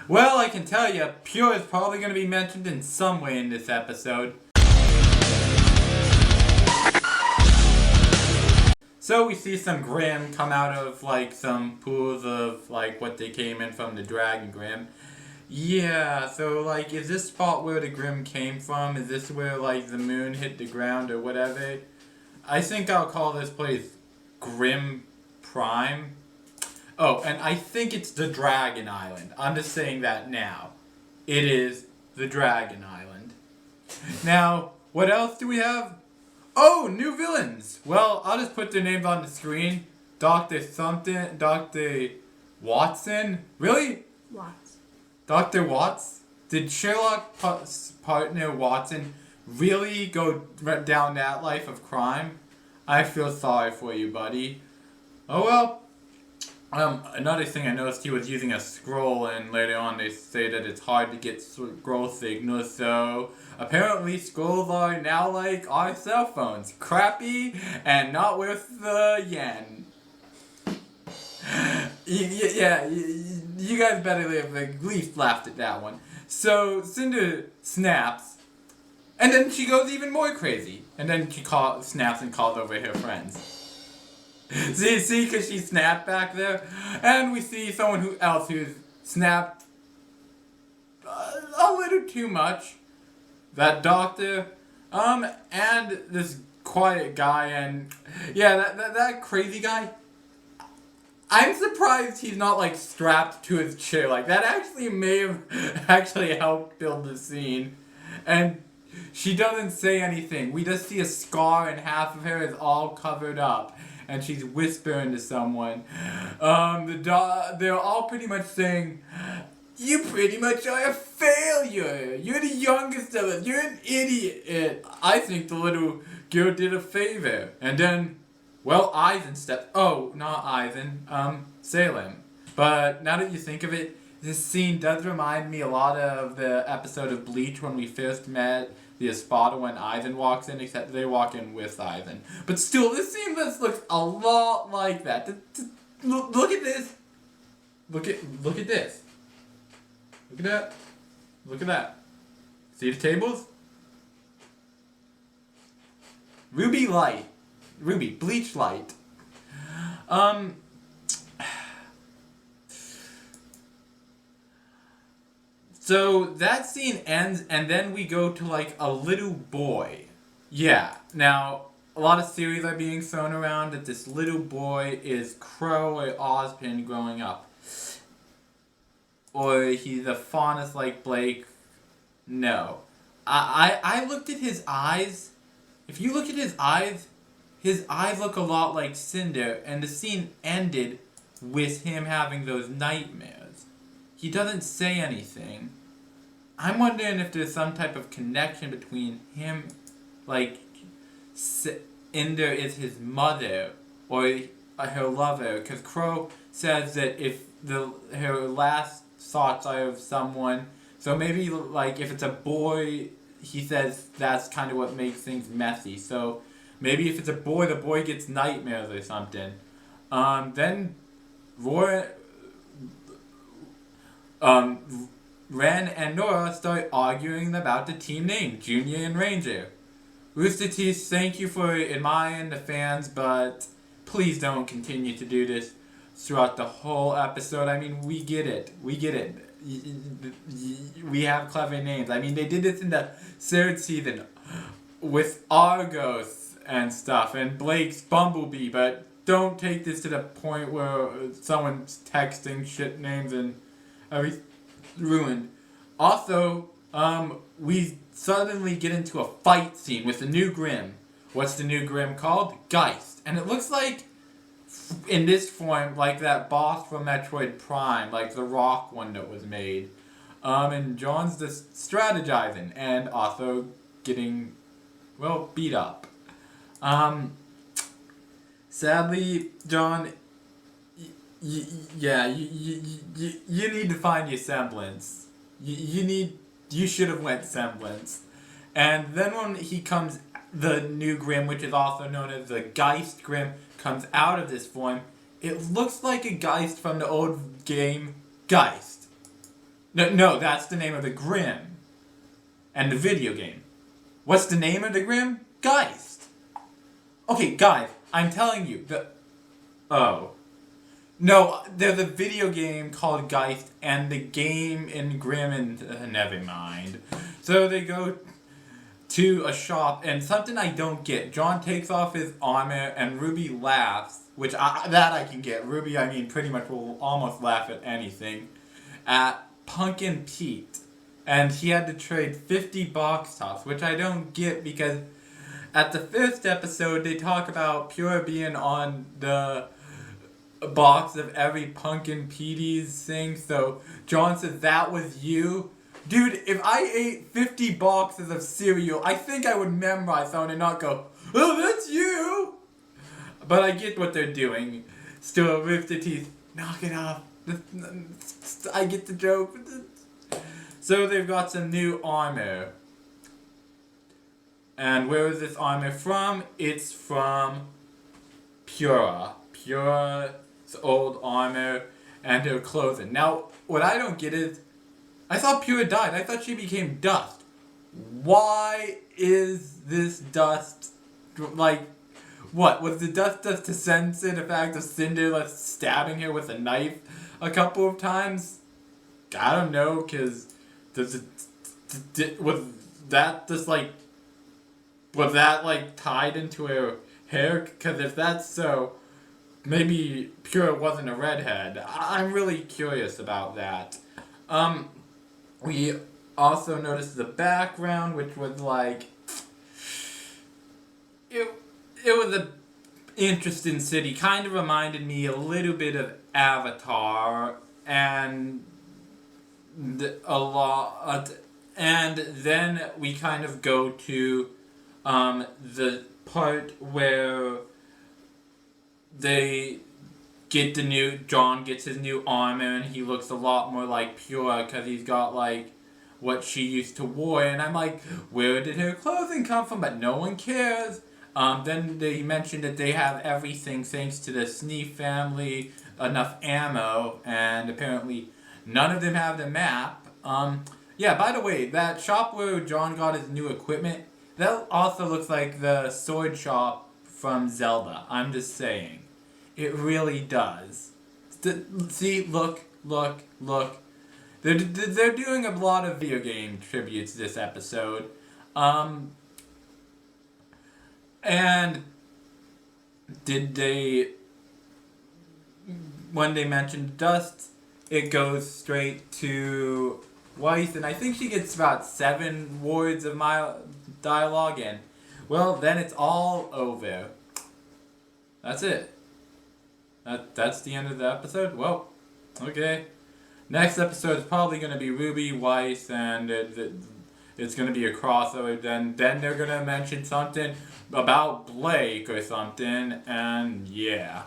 Well, I can tell you, Pure is probably going to be mentioned in some way in this episode. So we see some Grimm come out of, like, some pools of, like, what they came in from the Dragon Grimm. Yeah, so, like, is this spot where the Grimm came from? Is this where, like, the moon hit the ground or whatever? I think I'll call this place Grimm Prime. Oh, and I think it's the Dragon Island. I'm just saying that now. It is the Dragon Island. Now, what else do we have? Oh, new villains! Well, I'll just put their names on the screen. Dr. Something, Dr. Watson? Really? Watts. Dr. Watts? Did Sherlock's partner Watson really go down that life of crime? I feel sorry for you, buddy. Oh well. Another thing I noticed, he was using a scroll, and later on they say that it's hard to get scroll signals, so apparently scrolls are now like our cell phones. Crappy and not worth the yen. Yeah, you guys better have at least laughed at that one. So Cinder snaps, and then she goes even more crazy. And then she snaps and calls over her friends. See, because she snapped back there. And we see someone else who's snapped a little too much. That doctor, and this quiet guy, and yeah, that crazy guy. I'm surprised he's not, like, strapped to his chair. Like, that actually may have actually helped build the scene. And she doesn't say anything. We just see a scar, and half of her is all covered up. And she's whispering to someone. They're all pretty much saying, "You pretty much are a failure. You're the youngest of us. You're an idiot." I think the little girl did a favor. And then, well, Eisen stepped. Oh, not Eisen. Salem. But now that you think of it, this scene does remind me a lot of the episode of Bleach when we first met the Espada when Eisen walks in, except they walk in with Eisen. But still, this scene looks a lot like that. Look at this. Look at this. Look at that. Look at that. See the tables? Ruby light. Ruby, bleach light. So that scene ends, and then we go to, like, a little boy. Yeah. Now, a lot of theories are being thrown around that this little boy is Crow or Ozpin growing up. Or he's a faunus like Blake. No. I looked at his eyes. If you look at his eyes look a lot like Cinder, and the scene ended with him having those nightmares. He doesn't say anything. I'm wondering if there's some type of connection between him, like, Cinder is his mother, or her lover, because Crow says that if her last thoughts are of someone, so maybe, like, if it's a boy, he says that's kind of what makes things messy, so maybe if it's a boy, the boy gets nightmares or something. Then Ren and Nora start arguing about the team name, Junior and Ranger. Rooster Teeth, thank you for admiring the fans, but please don't continue to do this throughout the whole episode. I mean, we get it. We get it. We have clever names. I mean, they did this in the third season with Argos and stuff, and Blake's Bumblebee, but don't take this to the point where someone's texting shit names and everything ruined. Also, we suddenly get into a fight scene with the new Grimm. What's the new Grimm called? Geist. And it looks like, in this form, like that boss from Metroid Prime, like the rock one that was made. And John's just strategizing and also getting, well, beat up. Sadly, John, you need to find your semblance. You should have went semblance. And then when he comes, the new Grimm, which is also known as the Geist Grimm, comes out of this form, it looks like a Geist from the old game Geist. No, that's the name of the Grimm. And the video game. What's the name of the Grimm? Geist. Okay, guys, I'm telling you, oh. No, there's a video game called Geist, and the game in Grimm, and never mind. So they go to a shop, and something I don't get. John takes off his armor, and Ruby laughs, which I can get. Ruby, I mean, pretty much will almost laugh at anything. At Pumpkin Pete, and he had to trade 50 box tops, which I don't get because at the first episode they talk about Pure being on the box of every Pumpkin Petey's thing, so John says that was you. Dude, if I ate 50 boxes of cereal, I think I would memorize that and not go, oh, that's you! But I get what they're doing. Still, Rooster Teeth, knock it off. I get the joke. So they've got some new armor. And where is this armor from? It's from Pure. Pure's old armor and her clothing. Now, what I don't get is, I thought Pure died. I thought she became dust. Why is this dust, like, what? Was the dust just to censor the fact of Cinder stabbing her with a knife a couple of times? I don't know, because was that just like, was that like tied into her hair? Because if that's so, maybe Pure wasn't a redhead. I'm really curious about that. We also noticed the background, which was like, it was a interesting city. Kind of reminded me a little bit of Avatar, and a lot. And then we kind of go to the part where they get John gets his new armor, and he looks a lot more like Pure because he's got like what she used to wear, and I'm like, where did her clothing come from? But no one cares. Then they mentioned that they have everything thanks to the Sneef family, enough ammo, and apparently none of them have the map. Yeah, by the way, that shop where John got his new equipment, that also looks like the sword shop from Zelda. I'm just saying. It really does. See, look. They're doing a lot of video game tributes this episode. And when they mentioned dust, it goes straight to Weiss, and I think she gets about 7 words of my dialogue in. Well, then it's all over. That's it. That's the end of the episode? Well, okay. Next episode is probably going to be Ruby, Weiss, and it's going to be a crossover. Then they're going to mention something about Blake or something, and yeah.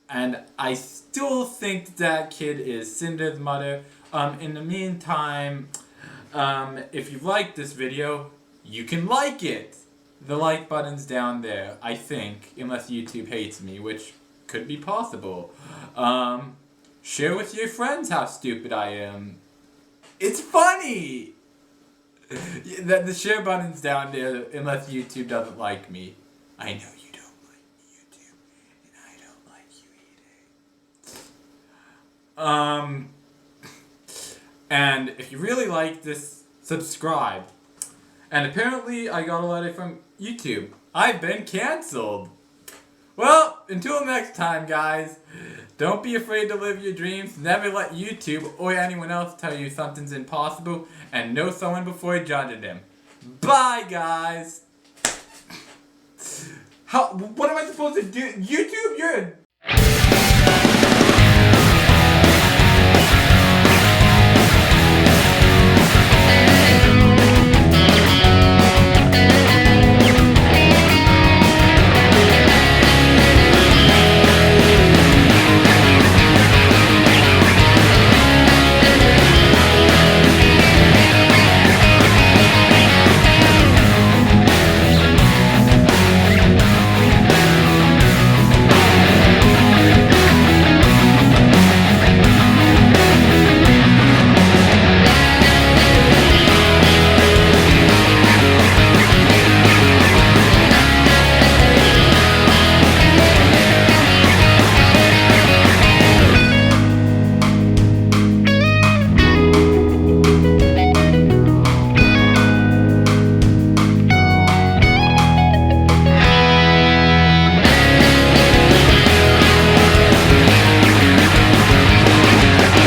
And I still think that kid is Cinder's mother. In the meantime, if you like this video, you can like it. The like button's down there, I think, unless YouTube hates me, which could be possible. Share with your friends how stupid I am. It's funny! The share button's down there, unless YouTube doesn't like me. I know you don't like me, YouTube, and I don't like you either. And if you really like this, subscribe. And apparently I got a letter from YouTube. I've been cancelled. Well, until next time, guys. Don't be afraid to live your dreams. Never let YouTube or anyone else tell you something's impossible. And know someone before judging them. Bye, guys. What am I supposed to do? YouTube, you're a